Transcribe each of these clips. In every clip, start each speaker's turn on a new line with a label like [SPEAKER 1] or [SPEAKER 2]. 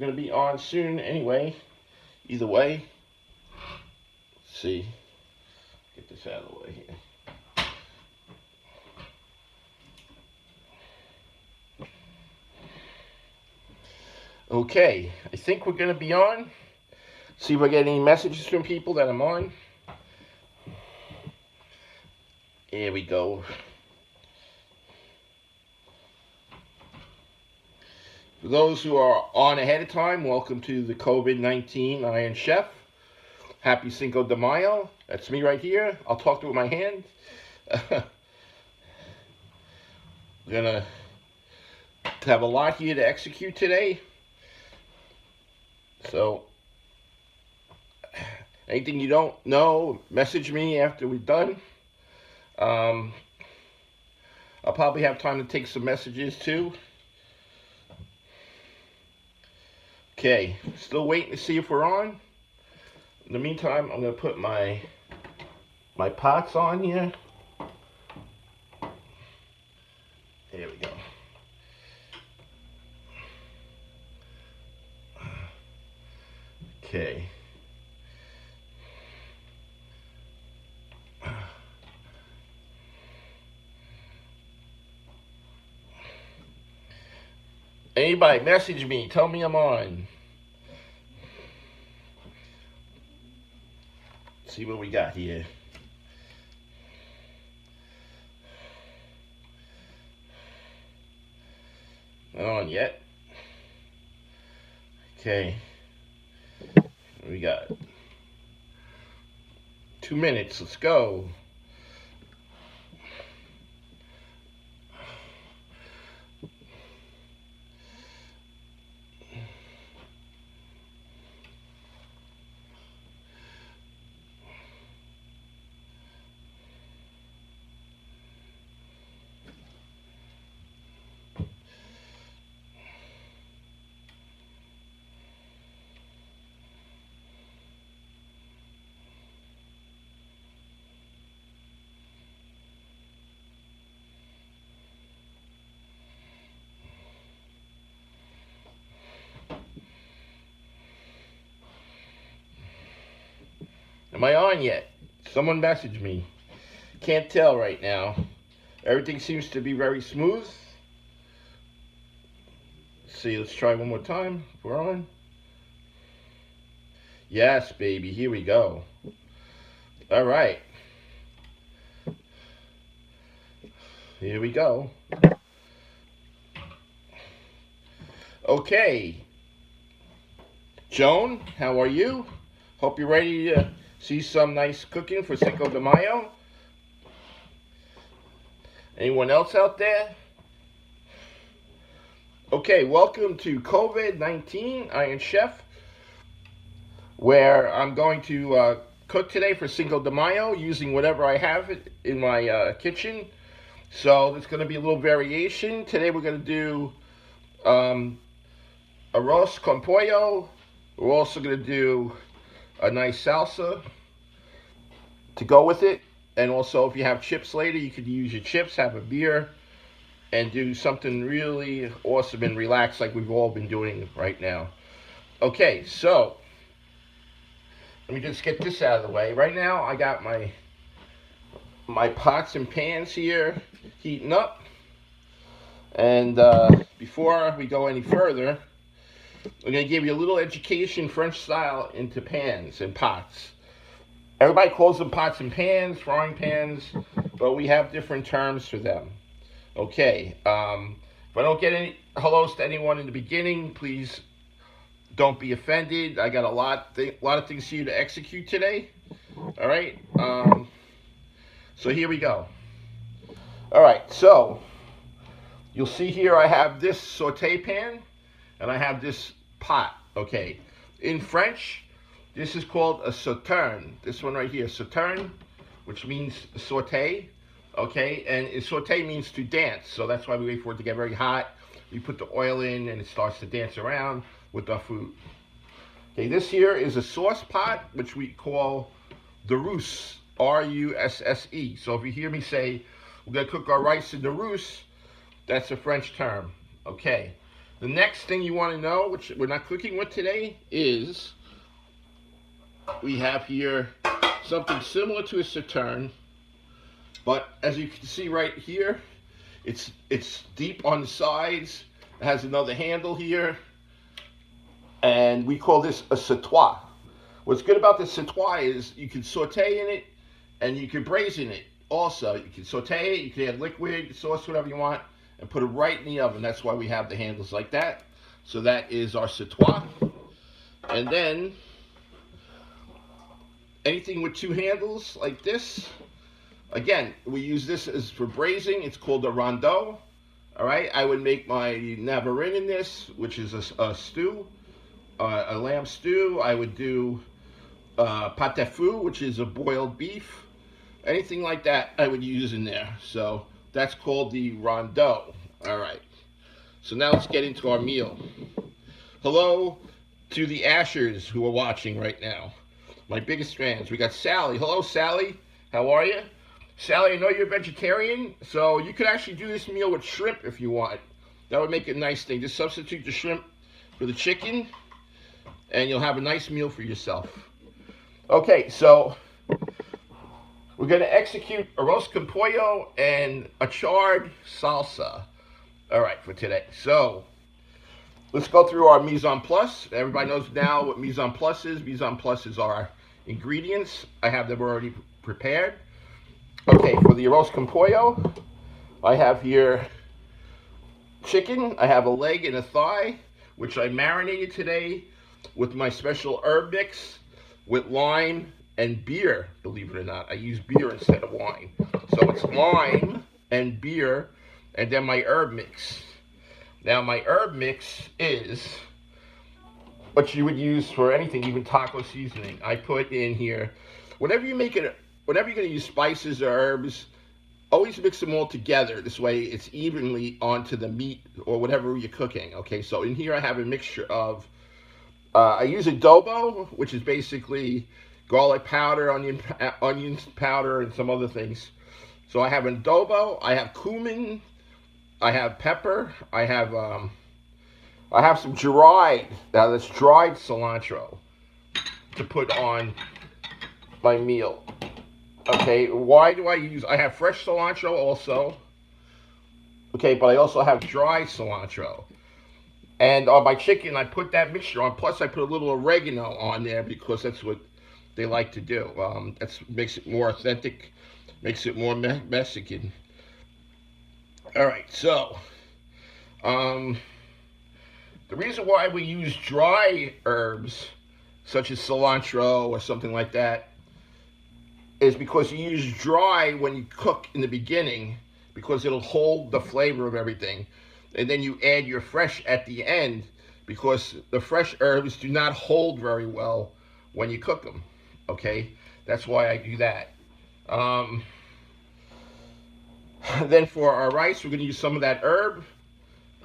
[SPEAKER 1] going to be on soon anyway. Either way. Let's see. Get this out of the way here. Okay, I think we're going to be on. See if I get any messages from people that I'm on. Here we go. For those who are on ahead of time, welcome to the COVID-19 Iron Chef. Happy Cinco de Mayo. That's me right here. I'll talk to it with my hand. We're going to have a lot here to execute today. So, anything you don't know, message me after we're done. I'll probably have time to take some messages too. Okay, still waiting to see if we're on. In the meantime, I'm going to put my pots on here. There we go. Okay. Anybody message me, tell me I'm on. Let's see what we got here. Not on yet. Okay. We got 2 minutes. Let's go. Am I on yet? Someone message me. Can't tell right now. Everything seems to be very smooth. Let's see, let's try one more time. We're on. Yes, baby, here we go. All right. Here we go. Okay. Joan, how are you? Hope you're ready to see some nice cooking for Cinco de Mayo. Anyone else out there? Okay, welcome to COVID-19 Iron Chef, where I'm going to cook today for Cinco de Mayo using whatever I have in my kitchen. So there's going to be a little variation. Today we're going to do arroz con pollo. We're also going to do a nice salsa to go with it. And also, if you have chips later, you could use your chips, have a beer, and do something really awesome and relaxed like we've all been doing right now. Okay, so let me just get this out of the way. Right now, I got my pots and pans here heating up. And before we go any further, I'm going to give you a little education, French style, into pans and pots. Everybody calls them pots and pans, frying pans, but we have different terms for them. Okay, if I don't get any hellos to anyone in the beginning, please don't be offended. I got a lot of things for you to execute today. All right, so here we go. All right, so you'll see here I have this saute pan and I have this pot. Okay, in French, this is called a sauterne. This one right here, sauterne, which means saute. Okay, and saute means to dance, so that's why we wait for it to get very hot. We put the oil in and it starts to dance around with our food. Okay, this here is a sauce pot, which we call the Russe, R-U-S-S-E. So if you hear me say, we're gonna cook our rice in the Russe, that's a French term. Okay, The next thing you want to know, which we're not cooking with today, is we have here something similar to a sauterne, but as you can see right here, it's deep on the sides. It has another handle here, and we call this a sautoir. What's good about the sautoir is you can saute in it, and you can braise in it. Also, you can saute it, you can add liquid, sauce, whatever you want, and put it right in the oven. That's why we have the handles like that. So that is our sautoir. And then anything with two handles like this, again, we use this as for braising. It's called a rondeau. All right, I would make my navarin in this, which is a stew, a lamb stew. I would do pate fou, which is a boiled beef. Anything like that I would use in there. So that's called the rondeau. All right, so now let's get into our meal. Hello to the Ashers who are watching right now. My biggest fans. We got Sally. Hello, Sally. How are you? Sally, I know you're a vegetarian, so you could actually do this meal with shrimp if you want. That would make a nice thing. Just substitute the shrimp for the chicken, and you'll have a nice meal for yourself. Okay, so we're going to execute arroz con pollo and a charred salsa. All right, for today. So let's go through our mise en place. Everybody knows now what mise en place is. Mise en place is our ingredients. I have them already prepared. Okay, for the arroz con pollo, I have here chicken. I have a leg and a thigh, which I marinated today with my special herb mix with lime and beer, believe it or not. I use beer instead of wine. So it's lime and beer, and then my herb mix. Now my herb mix is what you would use for anything, even taco seasoning. I put in here, whenever you're going to use spices or herbs, always mix them all together. This way it's evenly onto the meat or whatever you're cooking. Okay, so in here I have a mixture of, I use adobo, which is basically garlic powder, onion powder, and some other things. So I have adobo, I have cumin, I have pepper, I have some dried, now that's dried cilantro to put on my meal. Okay, why do I have fresh cilantro also. Okay, but I also have dry cilantro. And on my chicken, I put that mixture on. Plus, I put a little oregano on there because that's what they like to do. That makes it more authentic, makes it more Mexican. All right, so the reason why we use dry herbs, such as cilantro or something like that, is because you use dry when you cook in the beginning, because it'll hold the flavor of everything. And then you add your fresh at the end, because the fresh herbs do not hold very well when you cook them. Okay, that's why I do that. Then for our rice, we're going to use some of that herb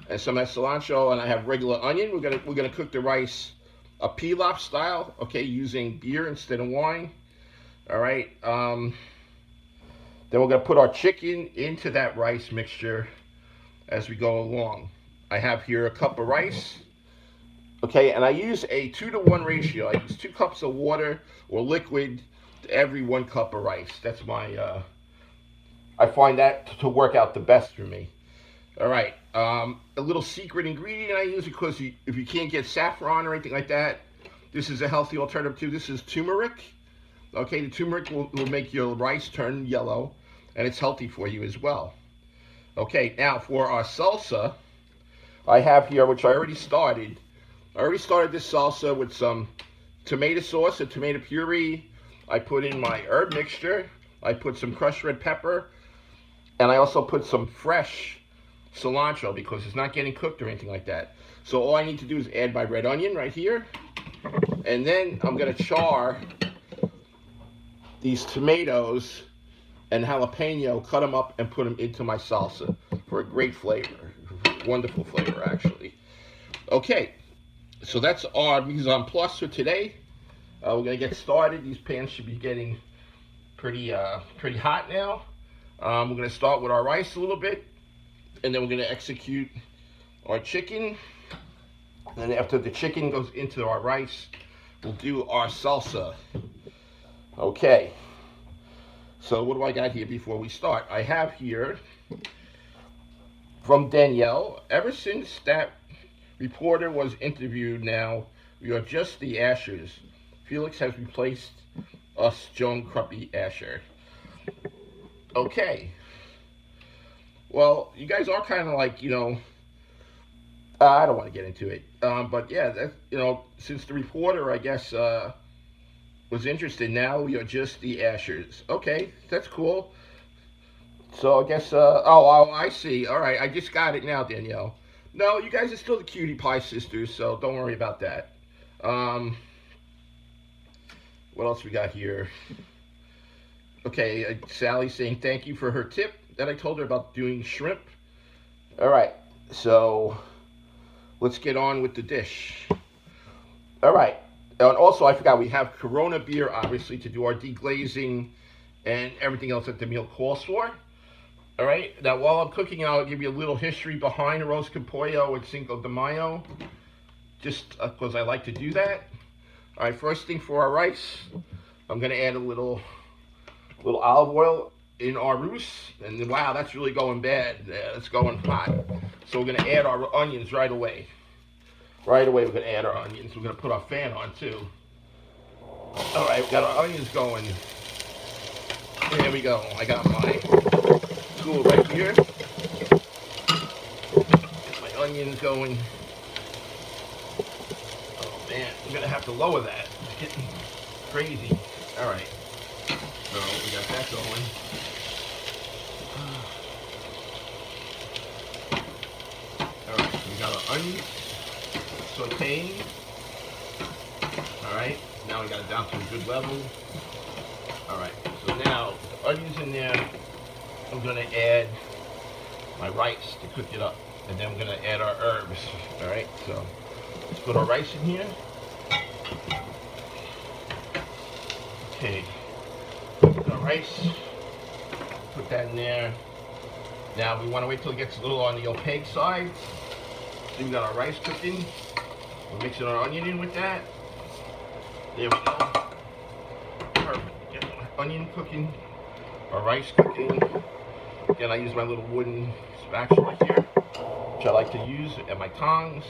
[SPEAKER 1] and some of that cilantro, and I have regular onion. We're gonna cook the rice a pilaf style, okay, using beer instead of wine. All right. Then we're gonna put our chicken into that rice mixture as we go along. I have here a cup of rice. Okay, and I use a 2-to-1 ratio. I use 2 cups of water or liquid to every 1 cup of rice. That's my, I find that to work out the best for me. All right, a little secret ingredient I use, because if you can't get saffron or anything like that, this is a healthy alternative too. This is turmeric. Okay, the turmeric will make your rice turn yellow, and it's healthy for you as well. Okay, now for our salsa, I have here, which I already started. I already started this salsa with some tomato sauce and tomato puree. I put in my herb mixture. I put some crushed red pepper. And I also put some fresh cilantro because it's not getting cooked or anything like that. So all I need to do is add my red onion right here. And then I'm going to char these tomatoes and jalapeno, cut them up and put them into my salsa for a great flavor. Wonderful flavor, actually. Okay. So that's our mise en place for today. We're going to get started. These pans should be getting pretty hot now. We're going to start with our rice a little bit, and then we're going to execute our chicken. And then after the chicken goes into our rice, we'll do our salsa. Okay. So what do I got here before we start? I have here from Danielle, ever since that reporter was interviewed now, we are just the Ashers. Felix has replaced us, Joan Cruppy Asher. Okay. Well, you guys are kind of like, I don't want to get into it. But yeah, that, since the reporter, I guess, was interested, now we are just the Ashers. Okay, that's cool. So I guess, oh, I see. All right, I just got it now, Danielle. No, you guys are still the Cutie Pie Sisters, so don't worry about that. What else we got here? Okay, Sally's saying thank you for her tip that I told her about doing shrimp. All right, so let's get on with the dish. All right, and also I forgot we have Corona beer, obviously, to do our deglazing and everything else that the meal calls for. All right, now while I'm cooking, I'll give you a little history behind arroz con pollo with Cinco de Mayo, just because I like to do that. All right, first thing for our rice, I'm gonna add a little olive oil in our roux, and then, wow, that's really going bad. Yeah, it's going hot. So we're gonna add our onions right away. Right away, we're gonna add our onions. We're gonna put our fan on too. All right, we got our onions going. There we go. I got my tool right here. Get my onions going. Oh man, I'm gonna have to lower that. It's getting crazy. All right. So we got that going. All right, so we got our onions sauteing. All right, now we got it down to a good level. All right, so now with the onions in there, I'm gonna add my rice to cook it up, and then we're gonna add our herbs. All right, so let's put our rice in here. Okay. Our rice, put that in there. Now we want to wait till it gets a little on the opaque side. So we got our rice cooking. We're mixing our onion in with that. There we go. Perfect. Get our onion cooking, our rice cooking. Again, I use my little wooden spatula here, which I like to use, and my tongs.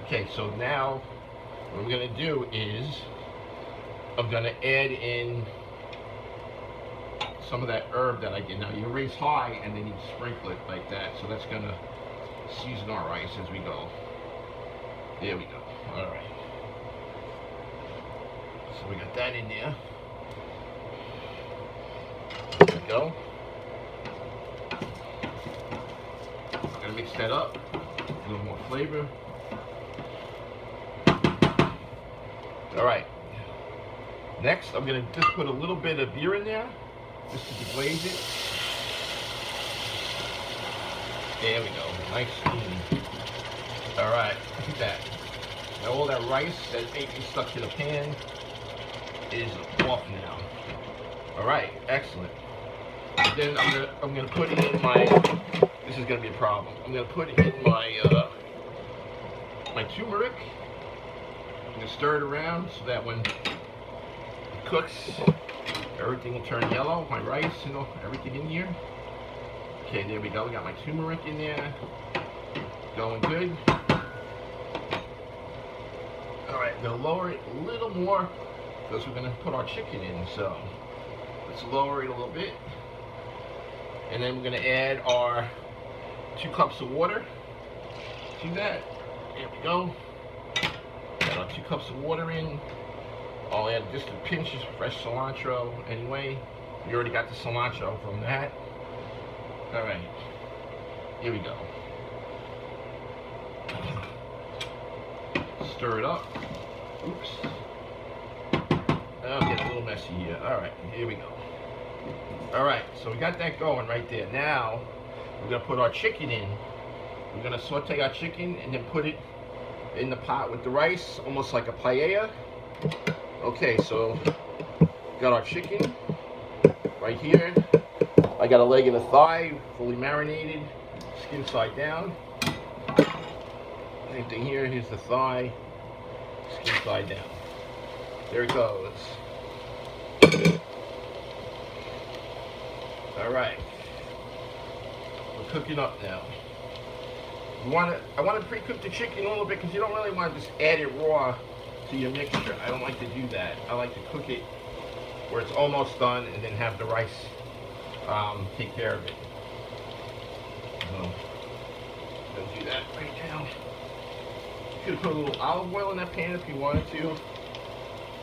[SPEAKER 1] Okay, so now what we're gonna do is I'm gonna add in some of that herb that I did. Now you raise high and then you sprinkle it like that. So that's gonna season our rice as we go. There we go. All right. So we got that in there. There we go. I'm gonna mix that up. A little more flavor. All right. Next, I'm gonna just put a little bit of beer in there, just to deglaze it. There we go, nice steam. All right, look at that. Now all that rice that may be stuck to the pan is off now. All right, excellent. Then I'm gonna put in my. This is gonna be a problem. I'm gonna put in my my turmeric. I'm gonna stir it around so that when cooks, everything will turn yellow. My rice, everything in here. Okay, there we go. We got my turmeric in there. Going good. All right, I'm gonna lower it a little more because we're gonna put our chicken in. So let's lower it a little bit, and then we're gonna add our 2 cups of water to that. There we go. Got our 2 cups of water in. I'll add just a pinch of fresh cilantro anyway. We already got the cilantro from that. All right, here we go. Stir it up. Oops. I'm getting a little messy here. All right, here we go. All right, so we got that going right there. Now, we're gonna put our chicken in. We're gonna saute our chicken and then put it in the pot with the rice, almost like a paella. Okay, so got our chicken right here. I got a leg and a thigh, fully marinated, skin side down. Same thing here. Here's the thigh. Skin side down. There it goes. All right. We're cooking up now. I want to pre-cook the chicken a little bit because you don't really want to just add it raw to your mixture. I don't like to do that. I like to cook it where it's almost done and then have the rice take care of it. So, I'm going to do that right now. You could put a little olive oil in that pan if you wanted to.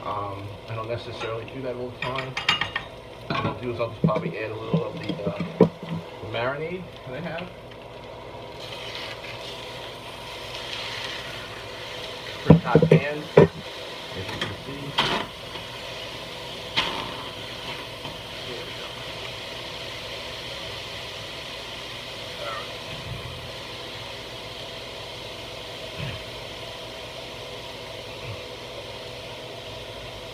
[SPEAKER 1] I don't necessarily do that all the time. What I'll do is I'll just probably add a little of the marinade that I have. Pretty hot pan, as you can see. There we go. All right.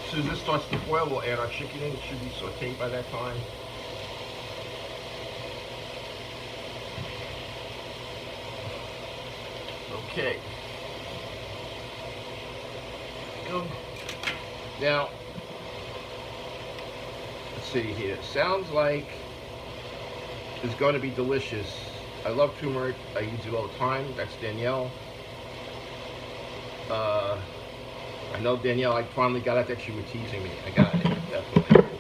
[SPEAKER 1] As soon as this starts to boil, we'll add our chicken in. It should be sauteed by that time. Okay. Go. Now, let's see here. Sounds like it's going to be delicious. I love turmeric. I use it all the time. That's Danielle. I know Danielle, I finally got it that you were teasing me. I got it, definitely.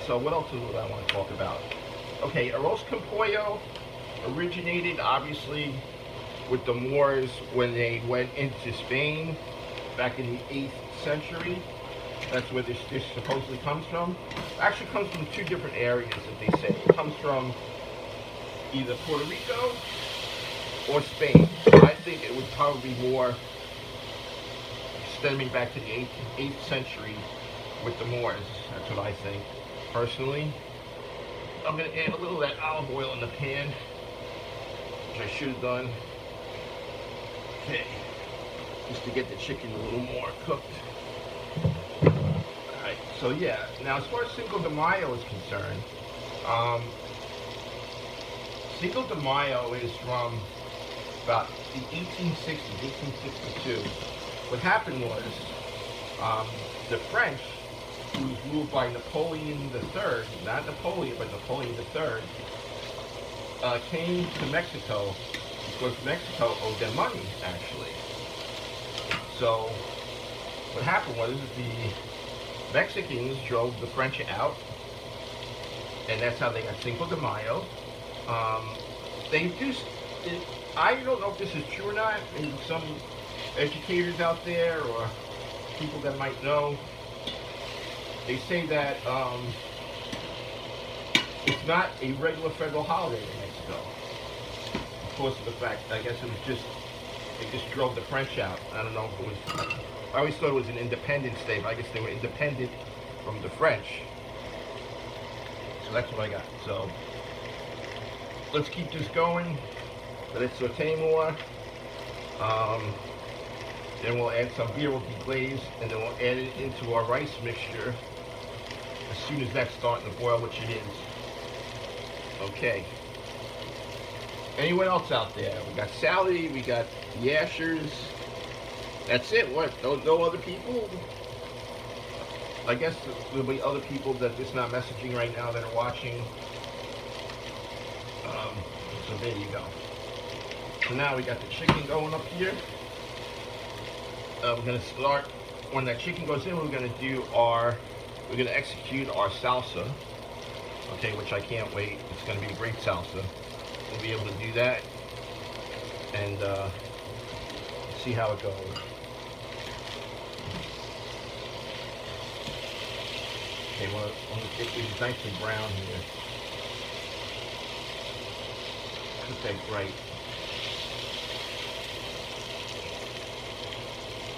[SPEAKER 1] So what else would I want to talk about? Okay, arroz con pollo originated, obviously, with the Moors when they went into Spain back in the 8th century. That's where this dish supposedly comes from. It actually comes from 2 different areas that they say. It comes from either Puerto Rico or Spain. I think it would probably be more stemming back to the 8th century with the Moors. That's what I think, personally. I'm going to add a little of that olive oil in the pan, which I should have done. Okay, just to get the chicken a little more cooked. Alright, so yeah, now as far as Cinco de Mayo is concerned, Cinco de Mayo is from about the 1860s, 1862. What happened was, the French, who was ruled by Napoleon III, not Napoleon, but Napoleon III, came to Mexico because Mexico owed them money, actually. So, what happened was the Mexicans drove the French out, and that's how they got Cinco de Mayo. I don't know if this is true or not. Maybe some educators out there or people that might know, they say that it's not a regular federal holiday in Mexico because of the fact, I guess it was just, they just drove the French out. I don't know if it was, I always thought it was an Independence Day, but I guess they were independent from the French. So that's what I got. So let's keep this going. Let it saute more. Then we'll add some beer, will deglaze, and then we'll add it into our rice mixture as soon as that's starting to boil, which it is. Okay. Anyone else out there? We got Sally, we got Yashers. That's it. What? No other people? I guess there'll be other people that just not messaging right now that are watching. So there you go. So now we got the chicken going up here. We're going to start, when that chicken goes in, we're going to execute our salsa, okay, which I can't wait. It's going to be a great salsa. We'll be able to do that and see how it goes. Okay, well, I'm going to get these nice and brown here. Cook that right.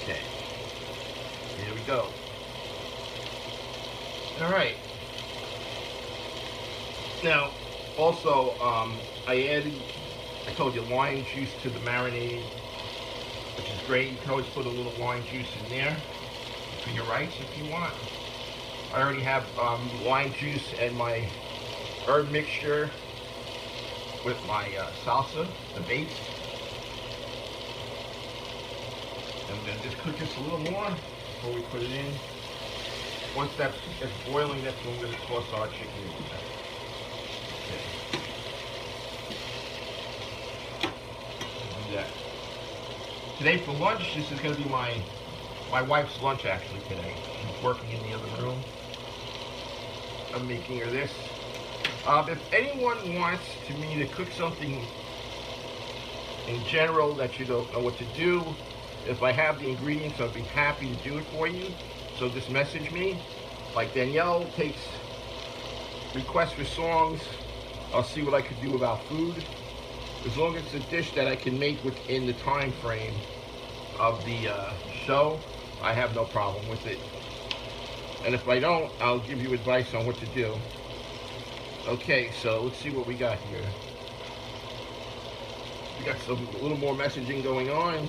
[SPEAKER 1] Okay, here we go. All right. Now, also, I told you, lime juice to the marinade, which is great. You can always put a little lime juice in there for your rice if you want. I already have lime juice and my herb mixture with my salsa, the base. And we're going to just cook this a little more before we put it in. Once that's boiling, that's when we're going to toss our chicken in. Okay. Do that. Today for lunch, this is going to be my wife's lunch actually today. She's working in the other room. I'm making her this. If anyone wants me to cook something in general that you don't know what to do, if I have the ingredients, I'd be happy to do it for you. So just message me. Like Danielle takes requests for songs. I'll see what I could do about food. As long as it's a dish that I can make within the time frame of the show, I have no problem with it. And if I don't, I'll give you advice on what to do. Okay, so let's see what we got here. We got a little more messaging going on.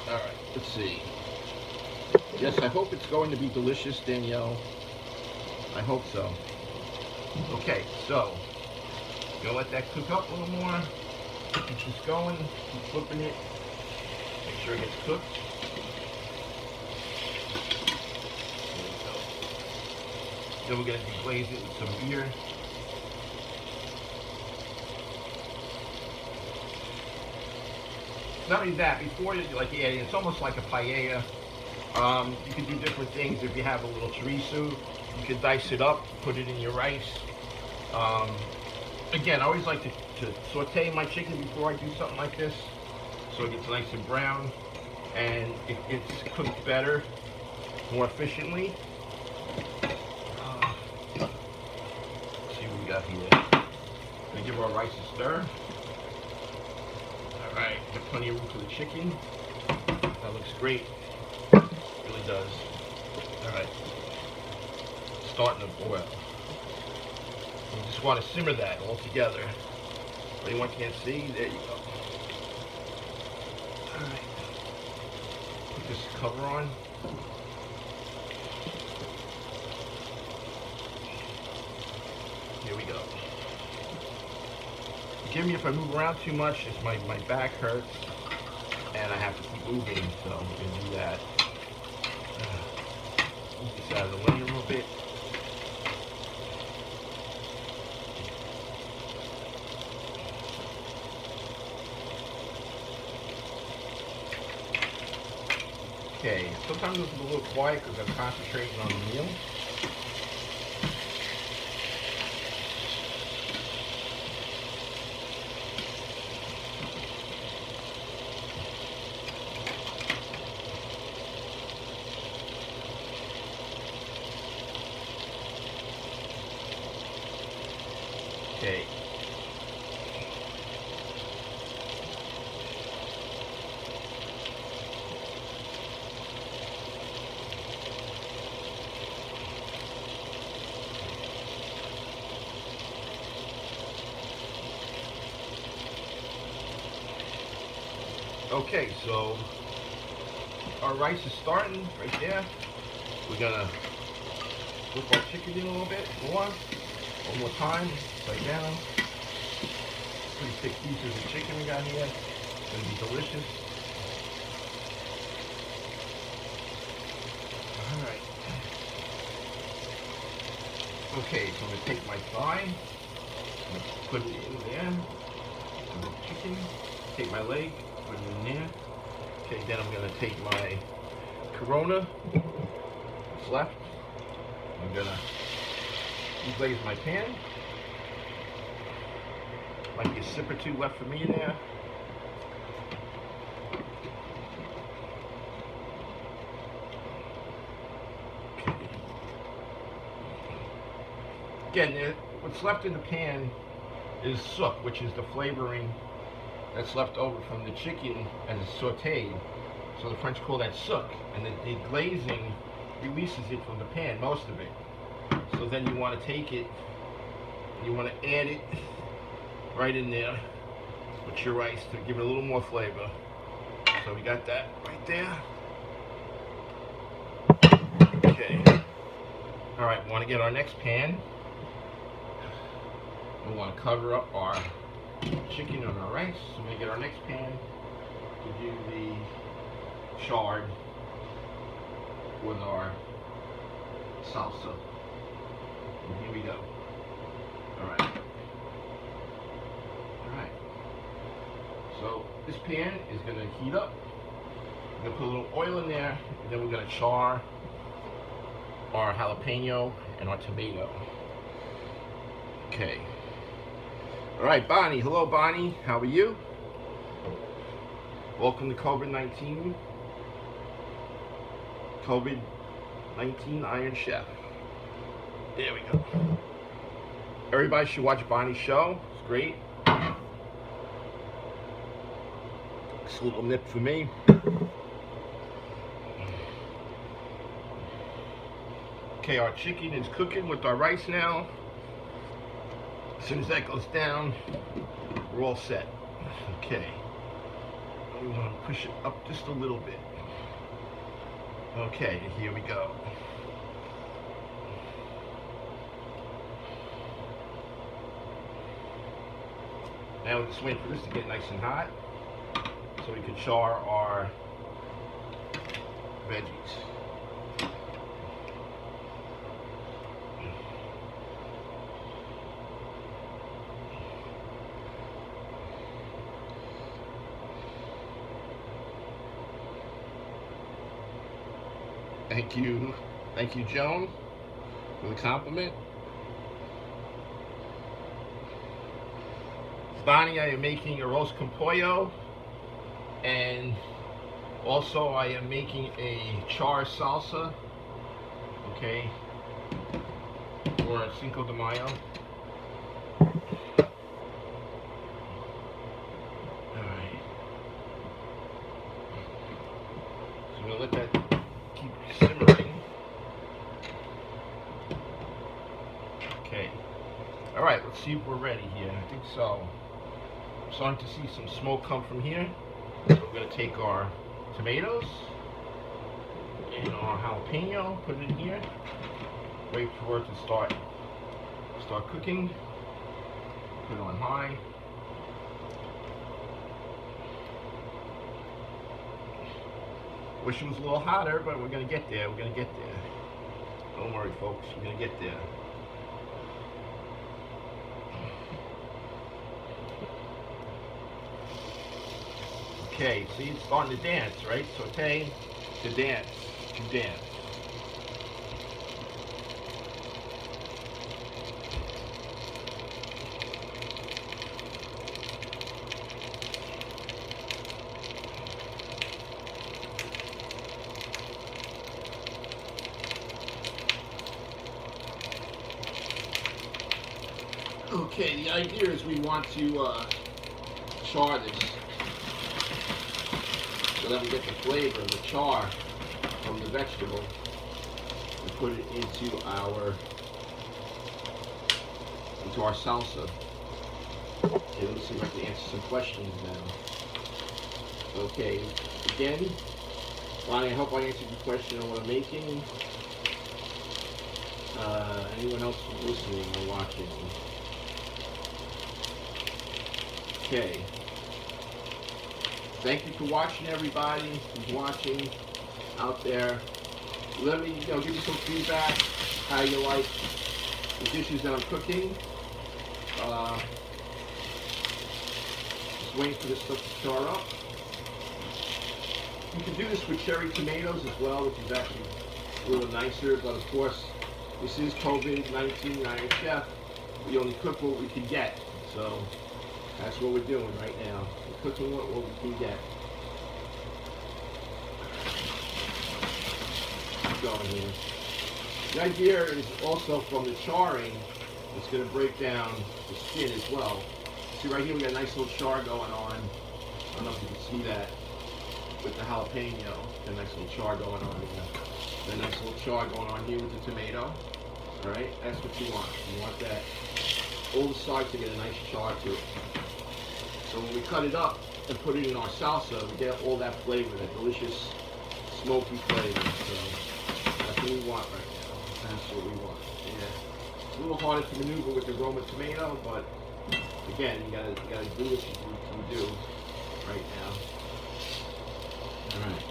[SPEAKER 1] All right, let's see. Yes, I hope it's going to be delicious, Danielle. I hope so. Okay, so gonna let that cook up a little more. Keep this going. Keep flipping it. Make sure it gets cooked. There we go. Then we're gonna deglaze it with some beer. Not only that, before you it's almost like a paella. You can do different things. If you have a little chorizo, you can dice it up, put it in your rice. Again, I always like to saute my chicken before I do something like this, so it gets nice and brown, and it's cooked better, more efficiently. Let's see what we got here. Gonna give our rice a stir. All right, got plenty of room for the chicken. That looks great. Really does. All right, starting to boil. You just want to simmer that all together. If anyone can't see, there you go. All right, put this cover on. Here we go. Forgive me if I move around too much. It's my back hurts, and I have to keep moving, so I'm gonna do that. Move this out of the way a little bit. Okay, sometimes it's a little quiet because I'm concentrating on the meal. Okay. Okay, so our rice is starting right there. We're gonna flip our chicken in a little bit more. One more time, upside down. Pretty thick pieces of chicken we got here. It's gonna be delicious. Alright. Okay, so I'm gonna take my thigh, I'm gonna put it in there. The chicken, take my leg, put it in there. Okay, then I'm gonna take my Corona, what's left. I'm gonna deglaze my pan. Might be a sip or two left for me in there. Okay. Again, what's left in the pan is sook, which is the flavoring that's left over from the chicken as it's sauteed. So the French call that sook, and the glazing releases it from the pan, most of it. So then you want to take it, you want to add it right in there with your rice to give it a little more flavor. So we got that right there. Okay. All right, we want to get our next pan. We want to cover up our chicken and our rice. So we're going to get our next pan to do the charred with our salsa. And here we go. Alright. Alright. So this pan is going to heat up. We're going to put a little oil in there, and then we're going to char our jalapeno and our tomato. Okay. Alright, Bonnie. Hello, Bonnie. How are you? Welcome to COVID-19. COVID-19 Iron Chef. There we go. Everybody should watch Bonnie's show. It's great. Just a little nip for me. Okay, our chicken is cooking with our rice now. As soon as that goes down, we're all set. Okay. We want to push it up just a little bit. Okay, here we go. Now we're just waiting for this to get nice and hot so we can char our veggies. Thank you, Joan, for the compliment. Bonnie, I am making a roast con pollo, and also I am making a char salsa, okay, for Cinco de Mayo. Alright. So I'm going to let that keep simmering. Okay. Alright, let's see if we're ready here. I think so. I'm starting to see some smoke come from here. So we're going to take our tomatoes and our jalapeno, put it in here. Wait for it to start cooking. Put it on high. Wish it was a little hotter, but we're going to get there. We're going to get there. Don't worry, folks. We're going to get there. Okay, see, it's starting to dance, right? Saute to dance, to dance. Okay, the idea is we want to char this so that we get the flavor of the char from the vegetable and put it into our salsa. Okay, let me see if I can answer some questions now. Okay, again, Bonnie, I hope I answered your question on what I'm making. Anyone else listening or watching? Okay. Thank you for watching, everybody who's watching out there. Let me, give me some feedback, how you like the dishes that I'm cooking. Just waiting for this stuff to char up. You can do this with cherry tomatoes as well, which is actually a little nicer, but of course, this is COVID-19 Iron Chef. We only cook what we can get, so that's what we're doing right now. We're cooking what we can get. Keep going here. The idea is also from the charring, it's going to break down the skin as well. See right here, we got a nice little char going on. I don't know if you can see that with the jalapeno. Got a nice little char going on here. Got a nice little char going on here with the tomato. All right, that's what you want. You want that all the sides to get a nice char to it. So when we cut it up and put it in our salsa, we get all that flavor, that delicious smoky flavor. So that's what we want right now. That's what we want. Yeah. It's a little harder to maneuver with the Roma tomato, but again, you gotta do what you do right now. All right.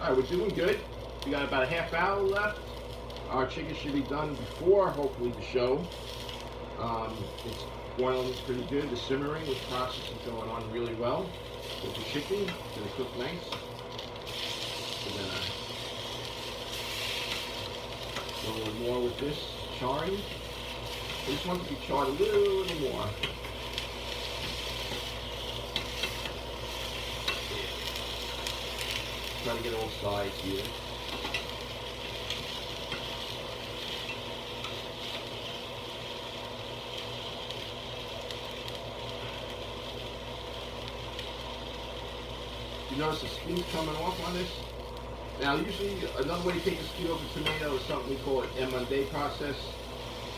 [SPEAKER 1] Alright, we're doing good. We got about a half hour left. Our chicken should be done before, hopefully, the show. It's boiling pretty good. The simmering, the process is going on really well with the chicken. It's going to cook nice. We're going to do a little more with this charring. I just want it to be charred a little more. Trying to get all sides here. You notice the skin's coming off on this? Now usually another way to take the skin off a tomato is something we call an Emondé process,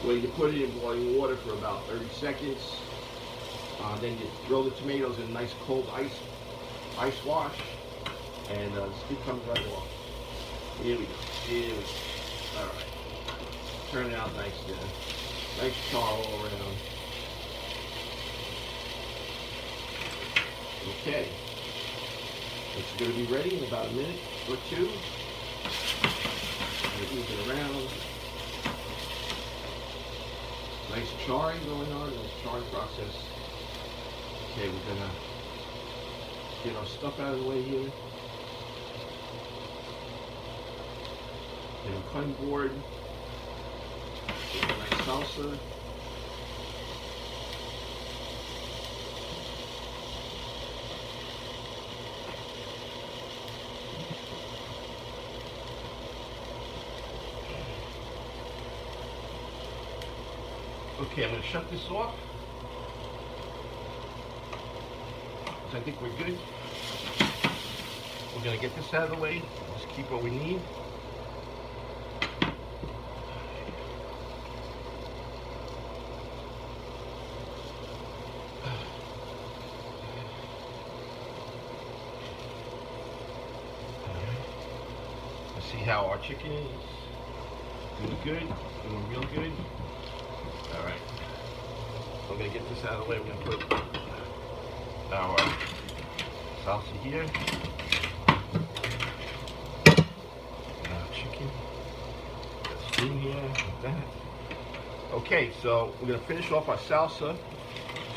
[SPEAKER 1] where you put it in boiling water for about 30 seconds. Then you throw the tomatoes in a nice cold ice wash, and the skin comes right off. Here we go. Here we go. All right. Turn it out nice there. Nice char all around. Okay. It's going to be ready in about a minute or two. Move it around. Nice charring going on in this charring process. Okay, we're going to get our stuff out of the way here. Get a cutting board. Get a nice salsa. Okay, I'm going to shut this off. So I think we're good. We're going to get this out of the way. Just keep what we need. Let's see how our chicken is. Doing good. Doing real good. Alright, we're going to get this out of the way. We're going to put our salsa here. And our chicken. That's in here, like that. Okay, so we're going to finish off our salsa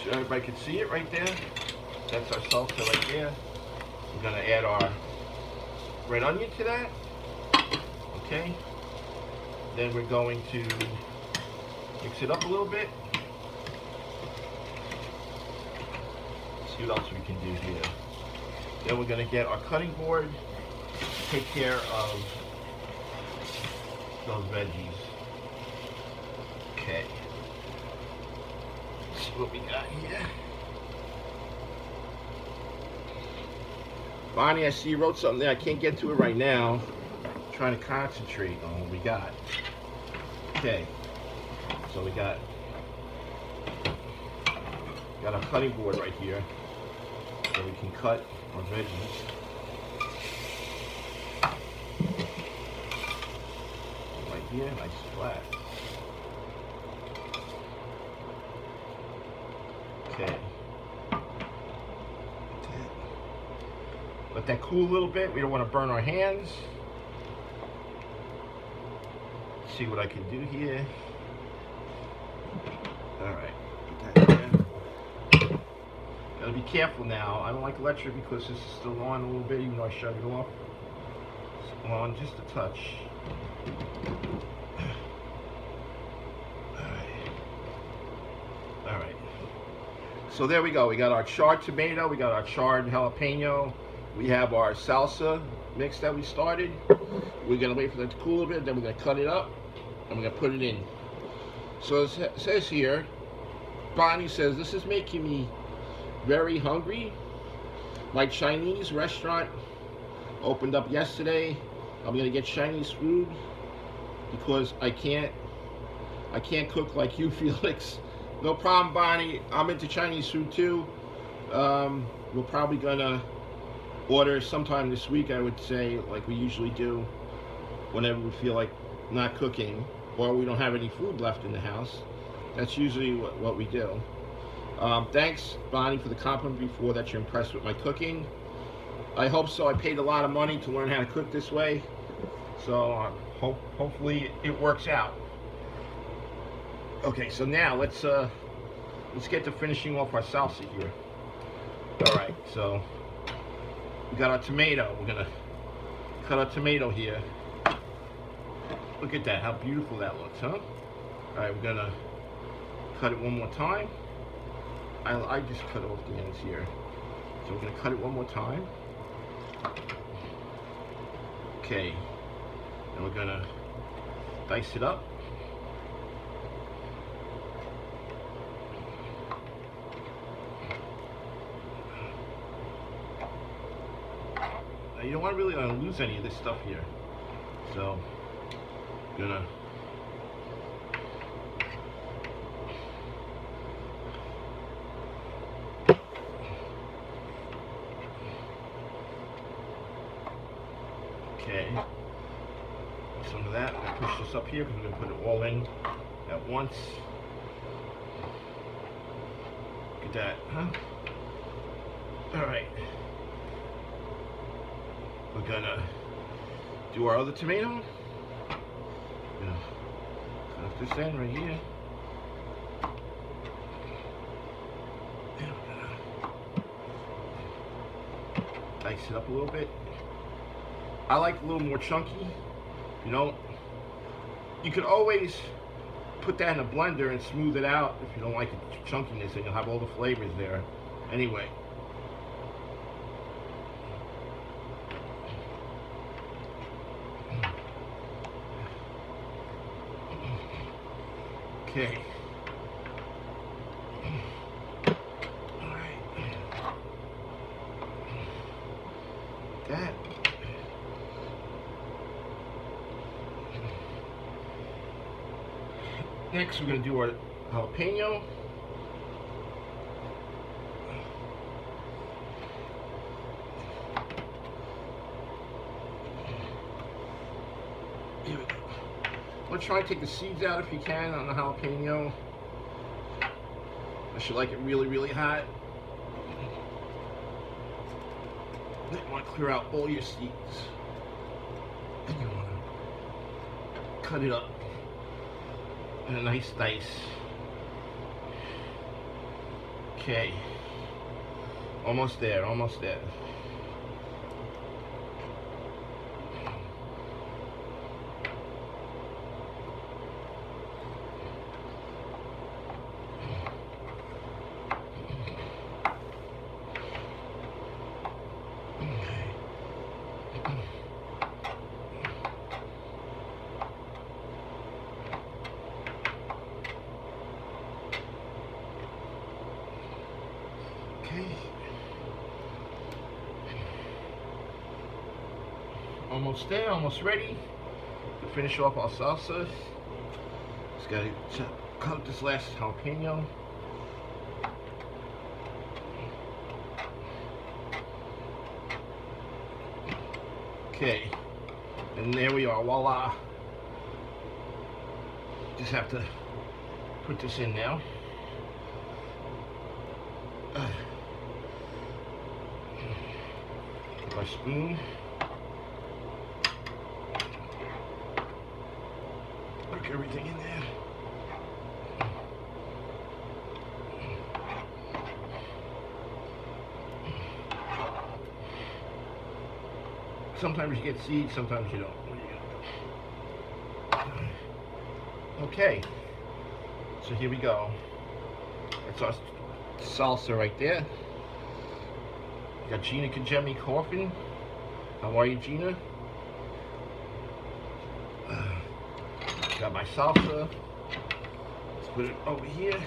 [SPEAKER 1] so everybody can see it right there. That's our salsa right there. We're going to add our red onion to that. Okay. Then we're going to mix it up a little bit. See what else we can do here. Then we're going to get our cutting board to take care of those veggies. Okay. Let's see what we got here. Bonnie, I see you wrote something there. I can't get to it right now. I'm trying to concentrate on what we got. Okay. So we got our cutting board right here, so we can cut our veggies. Right here, nice flat. Okay. Let that cool a little bit. We don't want to burn our hands. Let's see what I can do here. Alright, gotta be careful now. I don't like electric because this is still on a little bit, even though I shut it off. It's on just a touch. Alright. So there we go. We got our charred tomato, we got our charred jalapeno, we have our salsa mix that we started. We're gonna wait for that to cool a bit, then we're gonna cut it up and we're gonna put it in. So it says here, Bonnie says, this is making me very hungry. My Chinese restaurant opened up yesterday. I'm gonna get Chinese food because I can't cook like you, Felix. No problem, Bonnie. I'm into Chinese food too. We're probably gonna order sometime this week, I would say, like we usually do whenever we feel like not cooking, or we don't have any food left in the house. That's usually what we do. Thanks, Bonnie, for the compliment before that you're impressed with my cooking. I hope so. I paid a lot of money to learn how to cook this way, so hopefully it works out. Okay, so now let's get to finishing off our salsa here. All right, so we got our tomato. We're gonna cut our tomato here. Look at that, how beautiful that looks, huh? All right, we're gonna cut it one more time. I just cut off the ends here. So we're gonna cut it one more time. Okay, and we're gonna dice it up. Now you don't want to really lose any of this stuff here. So, gonna okay, some of that. I'm gonna push this up here because we're gonna put it all in at once. Look at that, huh? All right, we're gonna do our other tomato. Cut this end right here. And we're gonna dice it up a little bit. I like a little more chunky, you know. You could always put that in a blender and smooth it out if you don't like the chunkiness, and you'll have all the flavors there. Anyway. Okay. All right. That. Next, we're going to do our jalapeno. Here we go. I'm going to try and take the seeds out if you can on the jalapeno. I should like it really, really hot. Then you want to clear out all your seeds. And you want to cut it up in a nice dice. Okay. Almost there, almost there. Okay. Almost there, almost ready to finish off our salsa. Just gotta cut this last jalapeno. Okay, and there we are, voila. Just have to put this in now. My spoon. Work everything in there. Sometimes you get seeds, sometimes you don't. Okay, so here we go. That's our salsa right there. Got Gina Kajemi Coffin. How are you, Gina? Got my salsa. Let's put it over here.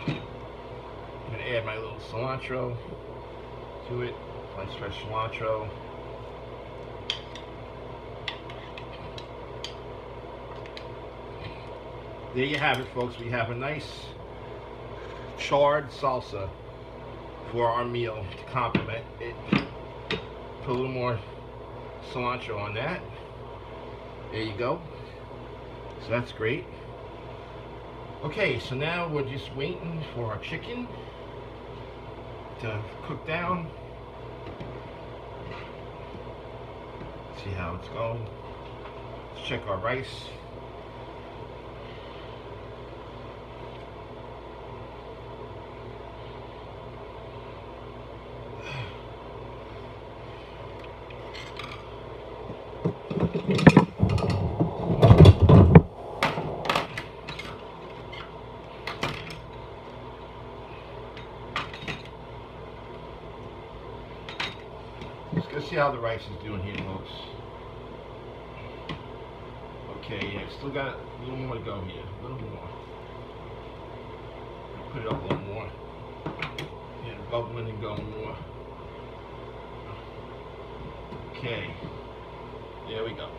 [SPEAKER 1] I'm gonna add my little cilantro to it. Nice fresh cilantro. There you have it, folks. We have a nice charred salsa for our meal to complement it. Put a little more cilantro on that. There you go. So that's great. Okay, so now we're just waiting for our chicken to cook down. See how it's going. Let's check our rice. Let's go see how the rice is doing here, folks. Okay, yeah, still got a little more to go here. A little more. Put it up a little more. Yeah, bubbling and going more. Okay. There we go.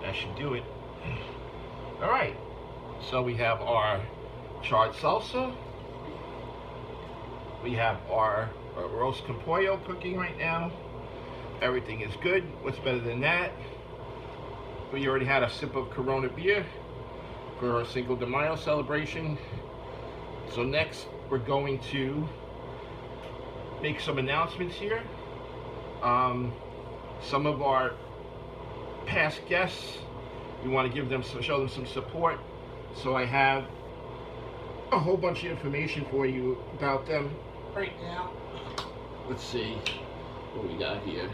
[SPEAKER 1] That should do it. Alright. So we have our charred salsa. We have our roast con pollo cooking right now. Everything is good. What's better than that? We already had a sip of Corona beer for our Cinco de Mayo celebration. So next we're going to make some announcements here. Some of our past guests, we want to give them show them some support. So I have a whole bunch of information for you about them right now. Let's see what we got here.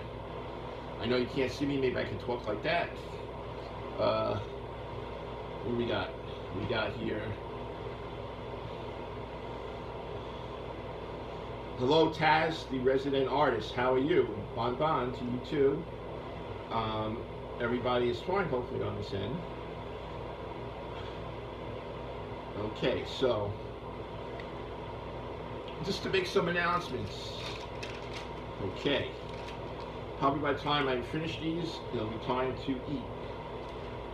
[SPEAKER 1] I know you can't see me, maybe I can talk like that. What do we got? We got here. Hello Taz, the resident artist. How are you? Bon bon to you too. Everybody is fine, hopefully, on this end. Okay, so just to make some announcements. Okay, probably by the time I finish these, it'll be time to eat.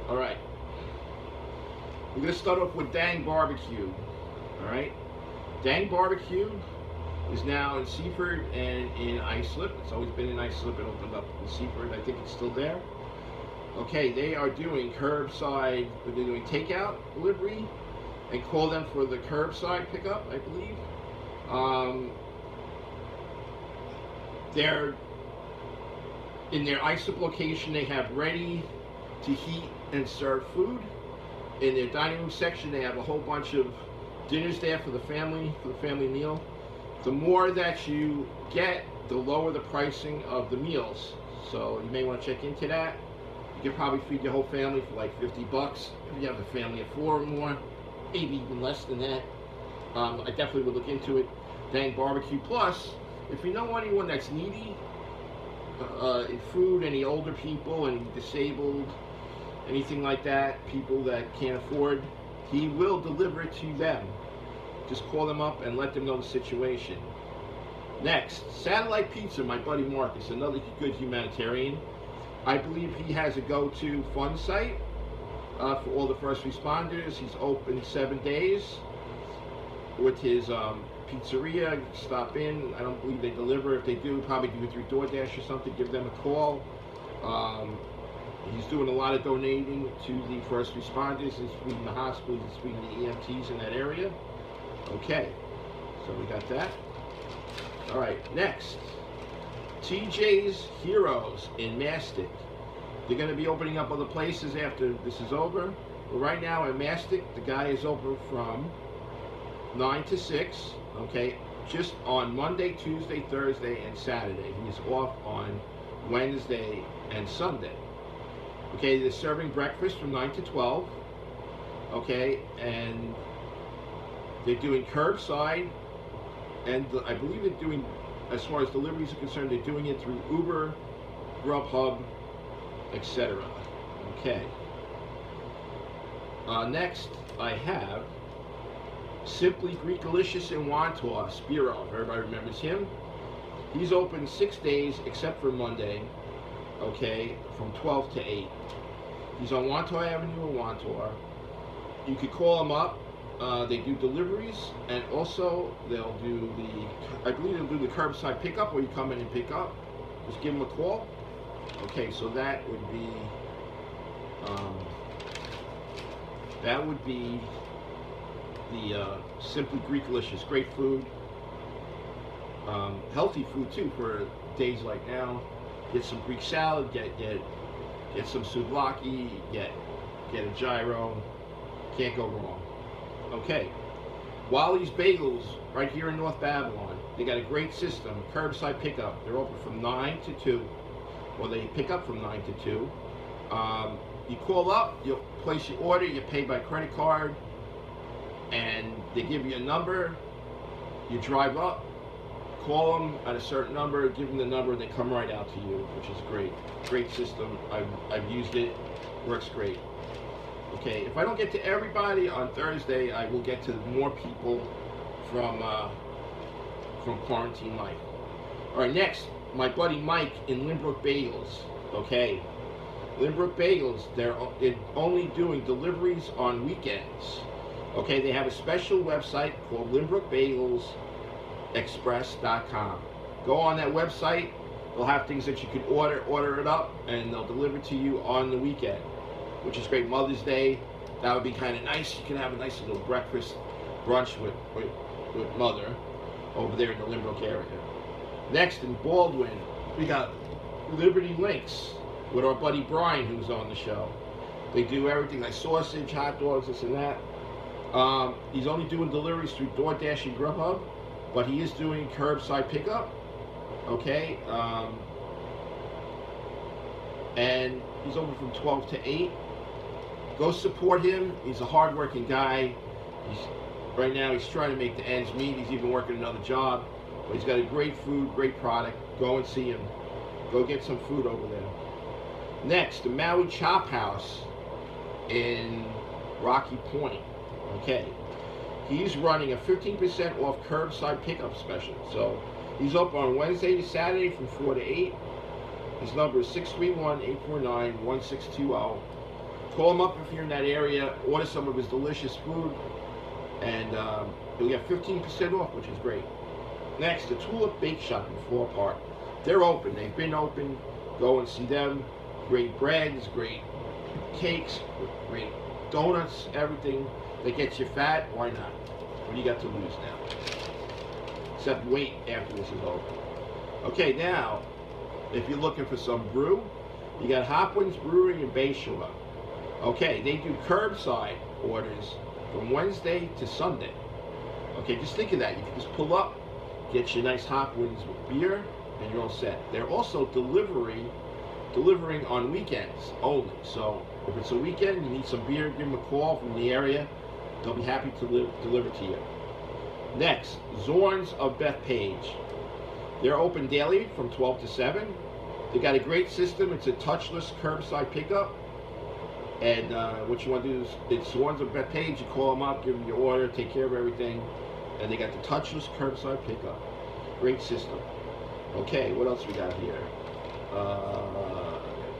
[SPEAKER 1] All right, we're gonna start off with Dang Barbecue. All right, Dang Barbecue is now in Seaford and in Islip. It's always been in Islip. It opened up in Seaford. I think it's still there. Okay, they are doing curbside. They're doing takeout delivery, and call them for the curbside pickup, I believe. They're in their Islip location. They have ready to heat and serve food. In their dining room section, they have a whole bunch of dinners there for the family meal. The more that you get, the lower the pricing of the meals. So you may want to check into that. You can probably feed your whole family for like $50 if you have a family of 4 or more, maybe even less than that. I definitely would look into it. Dang Barbecue. Plus, if you know anyone that's needy in food, any older people, any disabled, anything like that, people that can't afford, he will deliver it to them. Just call them up and let them know the situation. Next, Satellite Pizza, my buddy Marcus, another good humanitarian. I believe he has a go-to fund site for all the first responders. He's open 7 days with his pizzeria. Stop in. I don't believe they deliver. If they do, probably do it through DoorDash or something. Give them a call. He's doing a lot of donating to the first responders. He's feeding the hospitals. He's feeding the EMTs in that area. Okay, so we got that. All right, next. TJ's Heroes in Mastic. They're going to be opening up other places after this is over. But right now in Mastic, the guy is open from 9 to 6. Okay, just on Monday, Tuesday, Thursday, and Saturday. He's off on Wednesday and Sunday. Okay, they're serving breakfast from 9 to 12. Okay, and they're doing curbside, and I believe they're doing, as far as deliveries are concerned, they're doing it through Uber, Grubhub, etc. Okay. Next, I have Simply Greekalicious in Wantor, Spiro. Everybody remembers him. He's open 6 days except for Monday. Okay, from 12 to 8. He's on Wantor Avenue in Wantor. You could call him up. They do deliveries, and also they'll do I believe they'll do the curbside pickup, where you come in and pick up. Just give them a call. Okay, so that would be the Simply Greekalicious. Great food, healthy food too for days like now. Get some Greek salad, get some souvlaki, get a gyro. Can't go wrong. Okay. Wally's Bagels, right here in North Babylon. They got a great system, curbside pickup. They're open from 9 to 2, or they pick up from 9 to 2. You call up, you place your order, you pay by credit card, and they give you a number. You drive up, call them at a certain number, give them the number, and they come right out to you, which is great. Great system. I've used it. Works great. Okay, if I don't get to everybody on Thursday, I will get to more people from quarantine life. All right, next, my buddy Mike in Lynbrook Bagels. Okay, Lynbrook Bagels, they're only doing deliveries on weekends. Okay, they have a special website called LynbrookBagelsExpress.com. Go on that website. They'll have things that you can order it up, and they'll deliver to you on the weekend, which is great. Mother's Day, that would be kind of nice. You can have a nice little breakfast brunch with Mother over there in the Lynbrook area. Next, in Baldwin, we got Liberty Links with our buddy Brian, who's on the show. They do everything like sausage, hot dogs, this and that. He's only doing deliveries through DoorDash and Grubhub, but he is doing curbside pickup. Okay, and he's open from 12 to 8. Go support him. He's a hard-working guy. Right now he's trying to make the ends meet. He's even working another job, but he's got a great food, great product. Go and see him. Go get some food over there. Next, the Maui Chop House in Rocky Point. Okay, he's running a 15% off curbside pickup special. So he's open on Wednesday to Saturday from 4 to 8. His number is 631-849-1620. Call him up if you're in that area. Order some of his delicious food, and you'll get 15% off, which is great. Next, the Tulip Bake Shop in Floor Park. They're open. They've been open. Go and see them. Great breads, great cakes, great donuts, everything that gets you fat. Why not? What do you got to lose now? Except wait after this is over. Okay, now, if you're looking for some brew, you got Hopwin's Brewery in Bayshore. Okay, they do curbside orders from Wednesday to Sunday. Okay, just think of that. You can just pull up, get your nice Hopwin's beer, and you're all set. They're also delivering on weekends only. So if it's a weekend, you need some beer, give them a call from the area. They'll be happy to deliver to you. Next, Zorns of Bethpage. They're open daily from 12 to 7. They got a great system. It's a touchless curbside pickup. And what you want to do is, it's Zorns of Bethpage. You call them up, give them your order, take care of everything. And they got the touchless curbside pickup. Great system. Okay, what else we got here?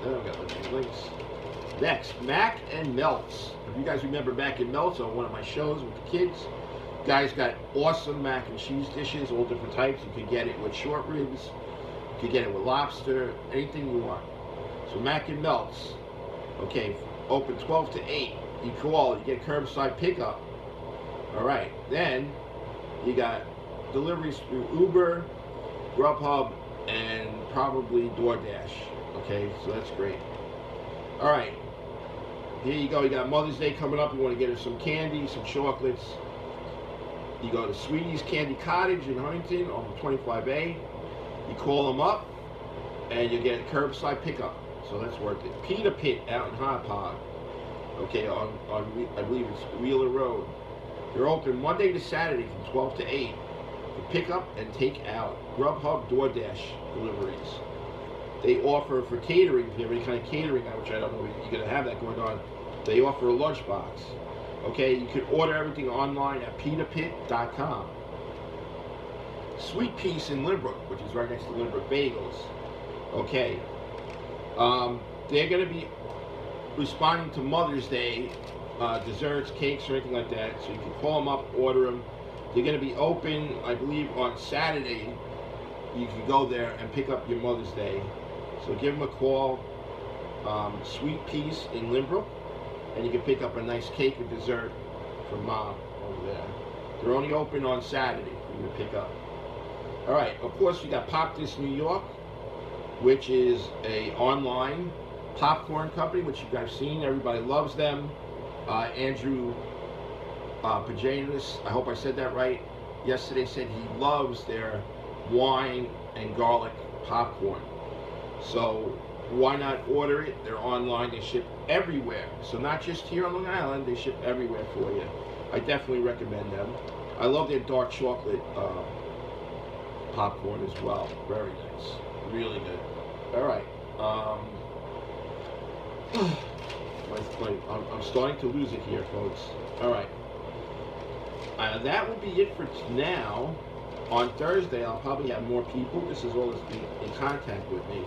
[SPEAKER 1] We got the links. Next, Mac and Melts. If you guys remember Mac and Melts on one of my shows with the kids, guys got awesome mac and cheese dishes, all different types. You can get it with short ribs, you can get it with lobster, anything you want. So Mac and Melts, okay, open 12 to 8. You call, you get curbside pickup. All right, then you got deliveries through Uber, Grubhub, and probably DoorDash. Okay, so that's great. All right, here you go. You got Mother's Day coming up. You want to get her some candy, some chocolates. You go to Sweetie's Candy Cottage in Huntington on 25A. You call them up, and you get curbside pickup. So that's worth it. Pita Pit out in Hauppauge. Okay, on I believe it's Wheeler Road. They're open Monday to Saturday from 12 to 8. To pick up and take out. Grubhub, DoorDash deliveries. They offer for catering, if you have any kind of catering, which I don't know if you're going to have that going on, they offer a lunchbox. Okay, you can order everything online at pitapit.com. Sweet Peace in Lynbrook, which is right next to Lynbrook Bagels. Okay, they're going to be responding to Mother's Day desserts, cakes, or anything like that. So you can call them up, order them. They're going to be open, I believe, on Saturday. You can go there and pick up your Mother's Day. So give them a call, Sweet Peace in Lynbrook, and you can pick up a nice cake or dessert from Mom over there. They're only open on Saturday for you to pick up. All right, of course, we got Pop This New York which is a online popcorn company, which you guys have seen. Everybody loves them. Andrew Pajanis, I hope I said that right, yesterday said he loves their wine and garlic popcorn. So why not order it? They're online. They ship everywhere. So not just here on Long Island, they ship everywhere for you. I definitely recommend them. I love their dark chocolate popcorn as well. Very nice. Really good. All right. I'm starting to lose it here, folks. All right. That will be it for now. On Thursday, I'll probably have more people. This is all that's in contact with me.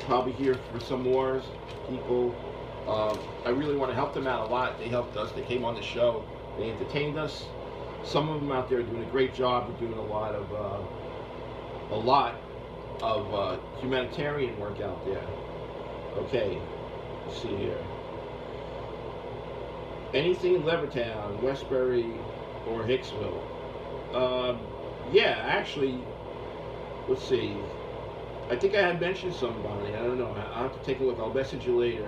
[SPEAKER 1] Probably here for some more people. I really want to help them out a lot. They helped us. They came on the show. They entertained us. Some of them out there are doing a great job. They're doing a lot of humanitarian work out there. Okay, let's see here. Anything in Levittown, Westbury, or Hicksville? Yeah, actually, let's see. I think I had mentioned somebody. I don't know. I'll have to take a look. I'll message you later.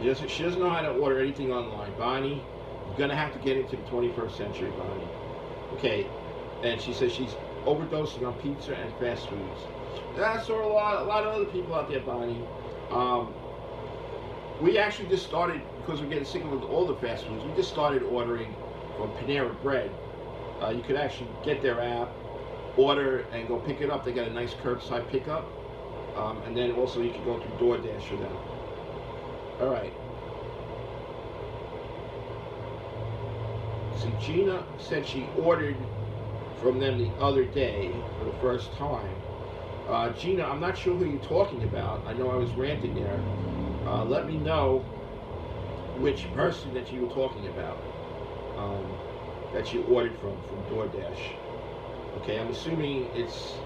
[SPEAKER 1] She doesn't know how to order anything online. Bonnie, you're going to have to get into the 21st century, Bonnie. Okay, and she says she's overdosing on pizza and fast foods. That's a lot of other people out there, Bonnie. We actually just started, because we're getting sick of all the fast foods, we just started ordering from Panera Bread. You could actually get their app, order, and go pick it up. They got a nice curbside pickup. And then also you can go through DoorDash for them. All right. See, Gina said she ordered from them the other day for the first time. Gina, I'm not sure who you're talking about. I know I was ranting there. Let me know which person that you were talking about, that you ordered from DoorDash. Okay, I'm assuming it's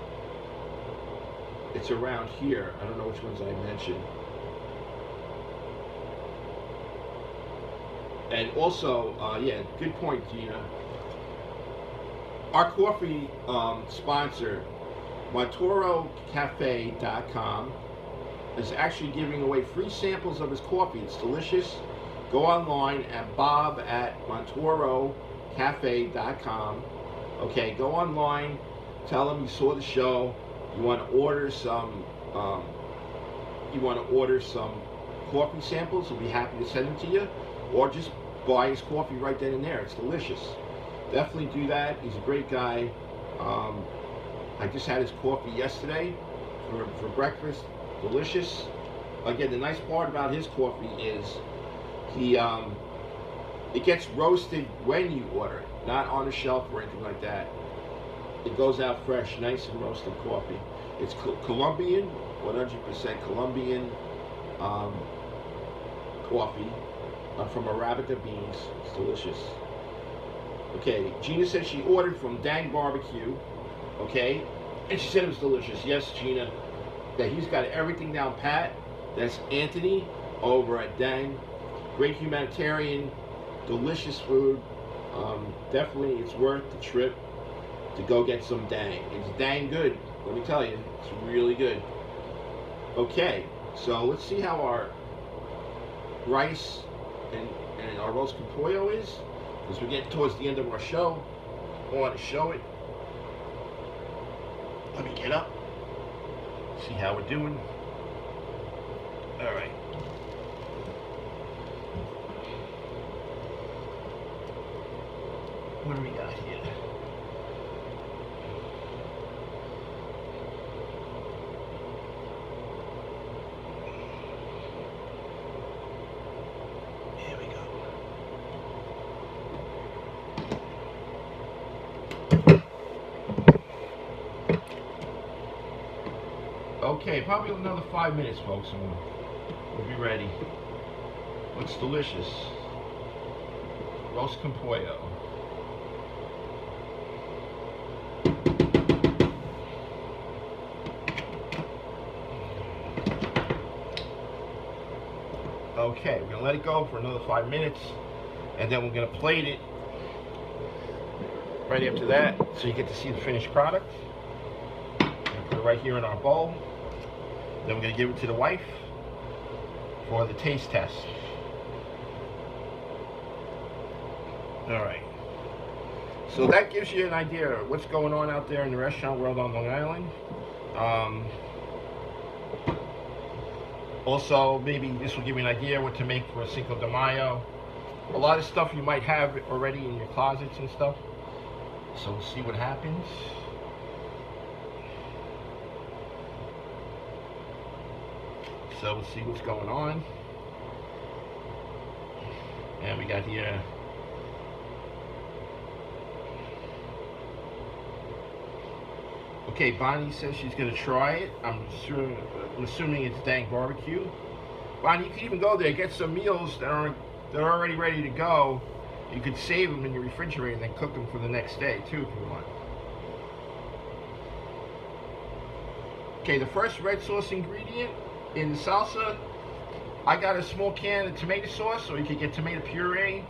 [SPEAKER 1] around here. I don't know which ones I mentioned. And also, yeah, good point, Gina. Our coffee sponsor, MontoroCafe.com, is actually giving away free samples of his coffee. It's delicious. Go online at bob@MontoroCafe.com. Okay, go online. Tell him you saw the show. You want to order some. Coffee samples. He'll be happy to send them to you, or just buy his coffee right then and there. It's delicious. Definitely do that. He's a great guy. I just had his coffee yesterday for breakfast. Delicious. Again, the nice part about his coffee is it gets roasted when you order it, not on the shelf or anything like that. It goes out fresh, nice and roasted coffee. It's Colombian, 100% Colombian coffee from Arabica beans. It's delicious. Okay, Gina said she ordered from Dang Barbecue. Okay, and she said it was delicious. Yes, Gina, that he's got everything down pat. That's Anthony over at Dang. Great humanitarian, delicious food. Definitely, it's worth the trip to go get some Dang. It's dang good. Let me tell you, it's really good. Okay, so let's see how our rice and our roast con pollo is, because we're getting towards the end of our show. I want to show it. Let me get up, see how we're doing. All right. What do we got here? Here we go. Okay, probably another 5 minutes, folks, and we'll be ready. Looks delicious. Roast con pollo. Okay, we're gonna let it go for another 5 minutes, and then we're gonna plate it right after that, so you get to see the finished product. it right here in our bowl. Then we're going to give it to the wife for the taste test. Alright. So that gives you an idea of what's going on out there in the restaurant world on Long Island. Also, maybe this will give you an idea what to make for a Cinco de Mayo. A lot of stuff you might have already in your closets and stuff. So we'll see what happens. So we'll see what's going on. And we got here okay, Bonnie says she's gonna try it. I'm assuming it's dank barbecue. Bonnie, you can even go there, get some meals that are already ready to go. You could save them in your refrigerator and then cook them for the next day too if you want. Okay, the first red sauce ingredient in the salsa, I got a small can of tomato sauce, or you could get tomato puree.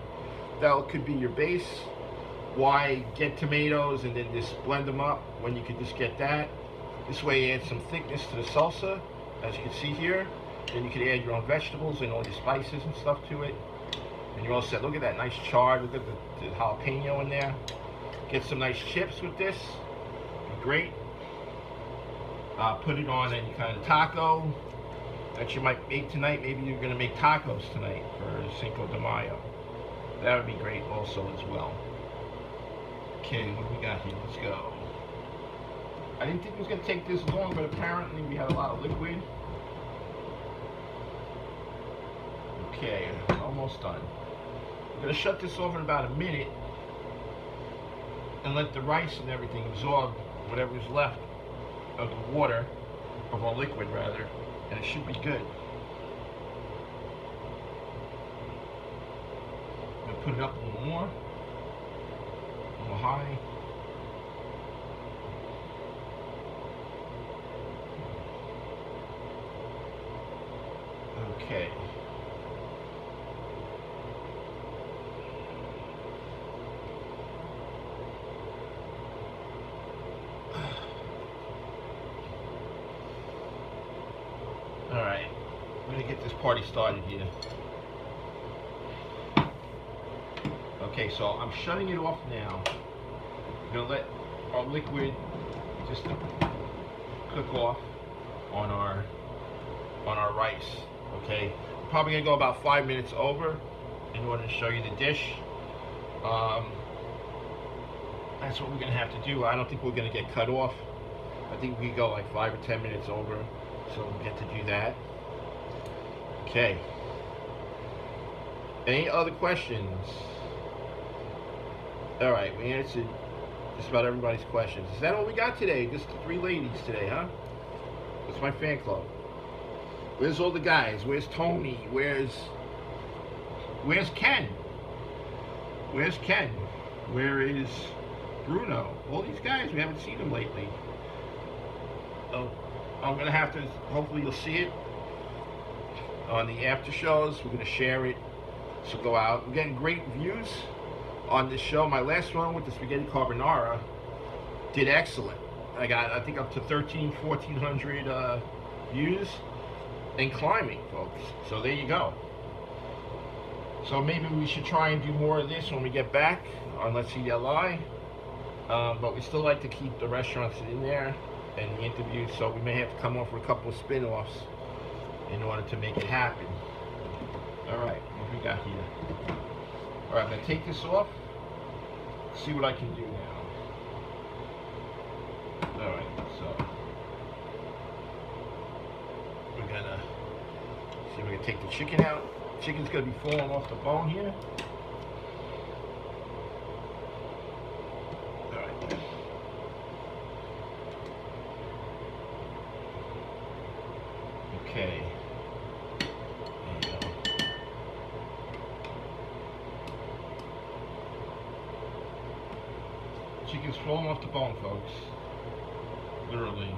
[SPEAKER 1] That could be your base. Why get tomatoes and then just blend them up when you could just get that? This way you add some thickness to the salsa, as you can see here. Then you can add your own vegetables and all your spices and stuff to it. And you're all set. Look at that nice chard. Look at the jalapeno in there. Get some nice chips with this. Great. Put it on any kind of taco that you might make tonight. Maybe you're going to make tacos tonight for Cinco de Mayo. That would be great also as well. Okay, what do we got here? Let's go. I didn't think it was going to take this long, but apparently we had a lot of liquid. Okay, almost done. I'm going to shut this off in about a minute and let the rice and everything absorb whatever's left of the water, of our liquid rather, and it should be good. I'm going to put it up a little more, a little high. Okay. Alright, I'm going to get this party started here. Okay, so I'm shutting it off now. I'm going to let our liquid just cook off on our rice. Okay, I'm probably going to go about 5 minutes over in order to show you the dish. That's what we're going to have to do. I don't think we're going to get cut off. I think we can go like 5 or 10 minutes over. So we'll get to do that. Okay. Any other questions? Alright, we answered just about everybody's questions. Is that all we got today? Just the 3 ladies today, huh? That's my fan club. Where's all the guys? Where's Tony? Where's Ken? Where's Ken? Where is Bruno? All these guys, we haven't seen them lately. Oh. I'm going to have to, hopefully you'll see it on the after shows. We're going to share it, so go out. We're getting great views on this show. My last one with the spaghetti carbonara did excellent. I got, I think, up to 1,400 views and climbing, folks. So there you go. So maybe we should try and do more of this when we get back on Let's Eat LI. But we still like to keep the restaurants in there and the interviews, so we may have to come off with a couple of spin-offs in order to make it happen. Alright, what we got here? Alright, I'm going to take this off, see what I can do now. Alright, so we're going to see if we can take the chicken out. Chicken's going to be falling off the bone here. Okay. There you go. Chicken's falling off the bone, folks. Literally.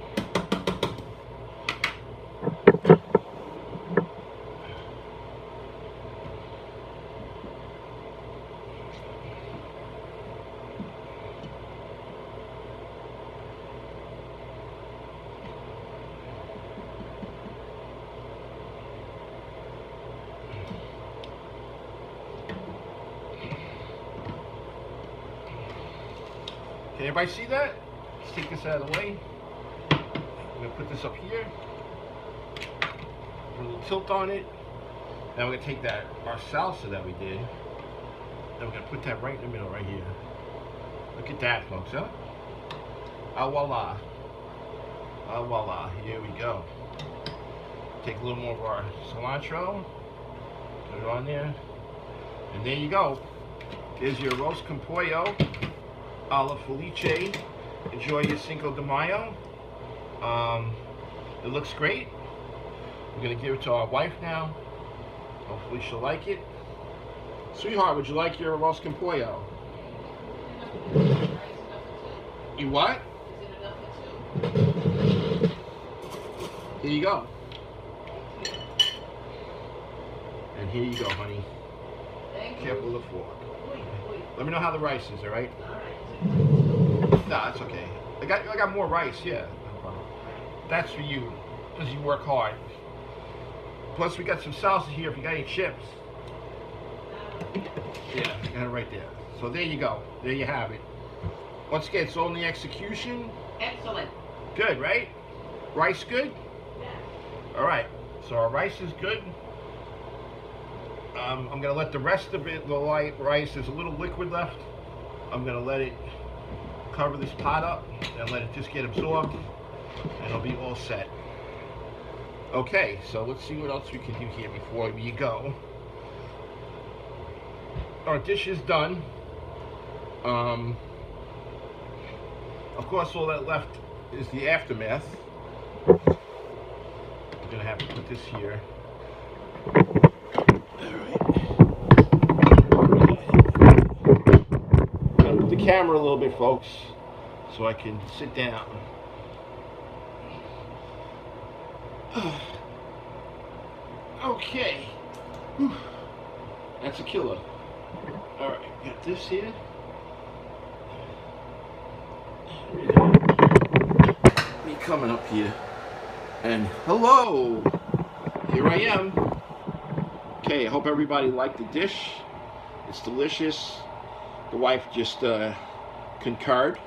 [SPEAKER 1] Can everybody see that? Let's take this out of the way. I'm gonna put this up here. Put a little tilt on it. Now we're gonna take our salsa that we did, and we're gonna put that right in the middle, right here. Look at that, folks, huh? Ah, voila. Ah, voila. Here we go. Take a little more of our cilantro, put it on there, and there you go. There's your roast con pollo a la Felice. Enjoy your Cinco de Mayo. It looks great. We're gonna give it to our wife now. Hopefully she'll like it. Sweetheart, would you like your roast con pollo? You what? Here you go. And here you go, honey. Careful with the fork. Let me know how the rice is, alright? No, that's okay. I got more rice, yeah. No problem. That's for you, because you work hard. Plus, we got some salsa here if you got any chips. Yeah, I got it right there. So there you go. There you have it. Once again, it's only execution.
[SPEAKER 2] Excellent.
[SPEAKER 1] Good, right? Rice good?
[SPEAKER 2] Yeah.
[SPEAKER 1] Alright, so our rice is good. I'm going to let the rest of it, the light rice, there's a little liquid left. I'm going to let it cover this pot up and let it just get absorbed, and it'll be all set. Okay, so let's see what else we can do here before we go. Our dish is done. Of course, all that left is the aftermath. I'm going to have to put this here. The camera a little bit, folks, so I can sit down. Okay. Whew. That's a killer. Alright, got this here. Me coming up here. And hello! Here I am. Okay, I hope everybody liked the dish. It's delicious. The wife just concurred.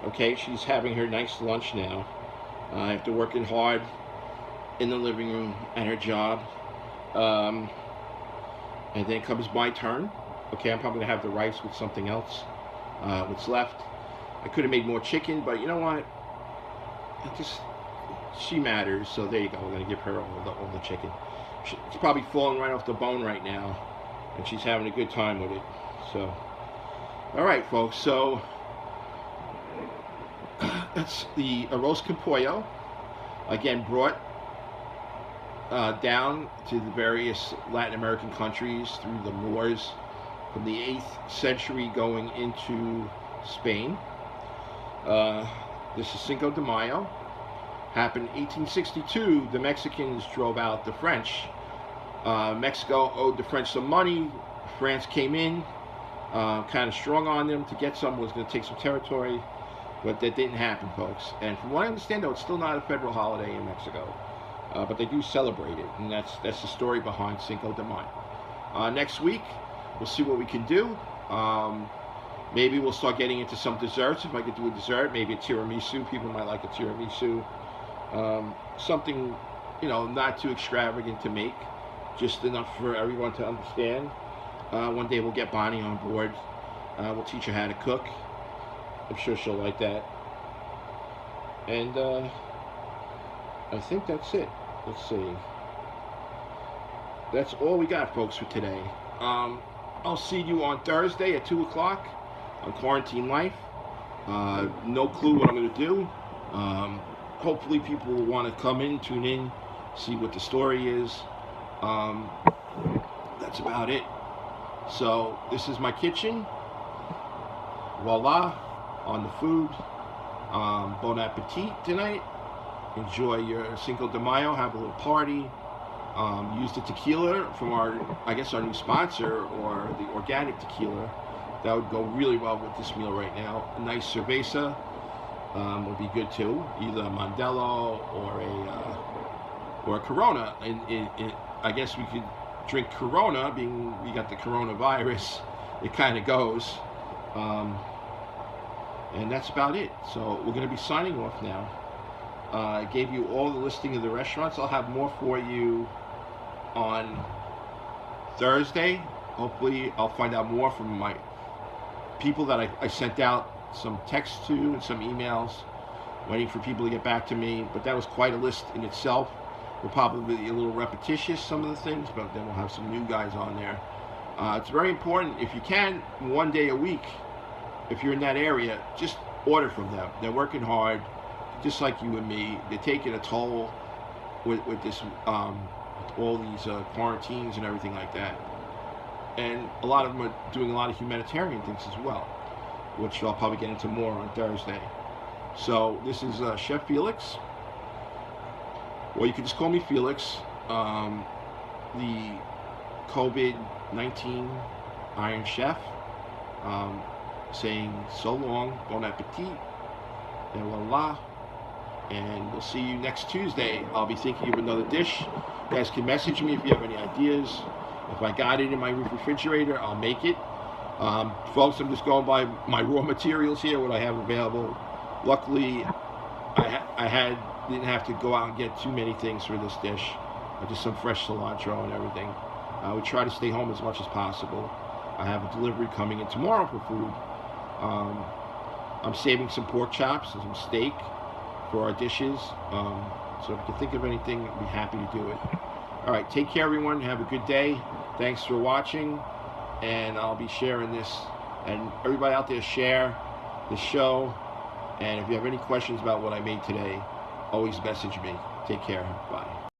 [SPEAKER 1] Okay, she's having her nice lunch now after working hard in the living room at her job. And then comes my turn. Okay, I'm probably gonna have the rice with something else. What's left? I could have made more chicken, but you know what? She matters. So there you go. We're gonna give her all the chicken. It's probably falling right off the bone right now, and she's having a good time with it. So. All right, folks, so that's the roast con pollo, again brought down to the various Latin American countries through the Moors from the 8th century going into Spain. This is Cinco de Mayo. Happened in 1862. The Mexicans drove out the French. Mexico owed the French some money. France came in. Kind of strong on them to get some, was going to take some territory, but that didn't happen, folks. And from what I understand, though, it's still not a federal holiday in Mexico, but they do celebrate it, and that's the story behind Cinco de Mayo. Next week, we'll see what we can do. Maybe we'll start getting into some desserts. If I could do a dessert, maybe a tiramisu. People might like a tiramisu. Something, not too extravagant to make, just enough for everyone to understand. One day we'll get Bonnie on board. We'll teach her how to cook. I'm sure she'll like that. And I think that's it. Let's see. That's all we got, folks, for today. I'll see you on Thursday at 2 o'clock on Quarantine Life. No clue what I'm going to do. Hopefully people will want to come in, tune in, see what the story is. That's about it. So this is my kitchen. Voila, on the food. Bon appetit tonight. Enjoy your Cinco de Mayo. Have a little party. Use the tequila from our new sponsor, or the organic tequila. That would go really well with this meal right now. A nice cerveza would be good too. Either a Modelo or a Corona. And I guess we could drink Corona, being we got the coronavirus. It kind of goes. And that's about it. So we're going to be signing off now. I gave you all the listing of the restaurants. I'll have more for you on Thursday. Hopefully I'll find out more from my people that I sent out some texts to and some emails, waiting for people to get back to me. But that was quite a list in itself. We'll probably be a little repetitious, some of the things, but then we'll have some new guys on there. It's very important, if you can, one day a week, if you're in that area, just order from them. They're working hard, just like you and me. They're taking a toll with this, with all these quarantines and everything like that. And a lot of them are doing a lot of humanitarian things as well, which I'll probably get into more on Thursday. So this is Chef Felix, or you can just call me Felix, the COVID-19 Iron Chef, saying so long, bon appetit, et voila, and we'll see you next Tuesday. I'll be thinking of another dish. You guys can message me if you have any ideas. If I got it in my refrigerator, I'll make it. Folks, I'm just going by my raw materials here, what I have available. Luckily, I didn't have to go out and get too many things for this dish. Just some fresh cilantro and everything. I would try to stay home as much as possible. I have a delivery coming in tomorrow for food. I'm saving some pork chops and some steak for our dishes. So if you can think of anything, I'd be happy to do it. All right, take care, everyone. Have a good day. Thanks for watching, and I'll be sharing this. And everybody out there, share the show. And if you have any questions about what I made today, always message me. Take care. Bye.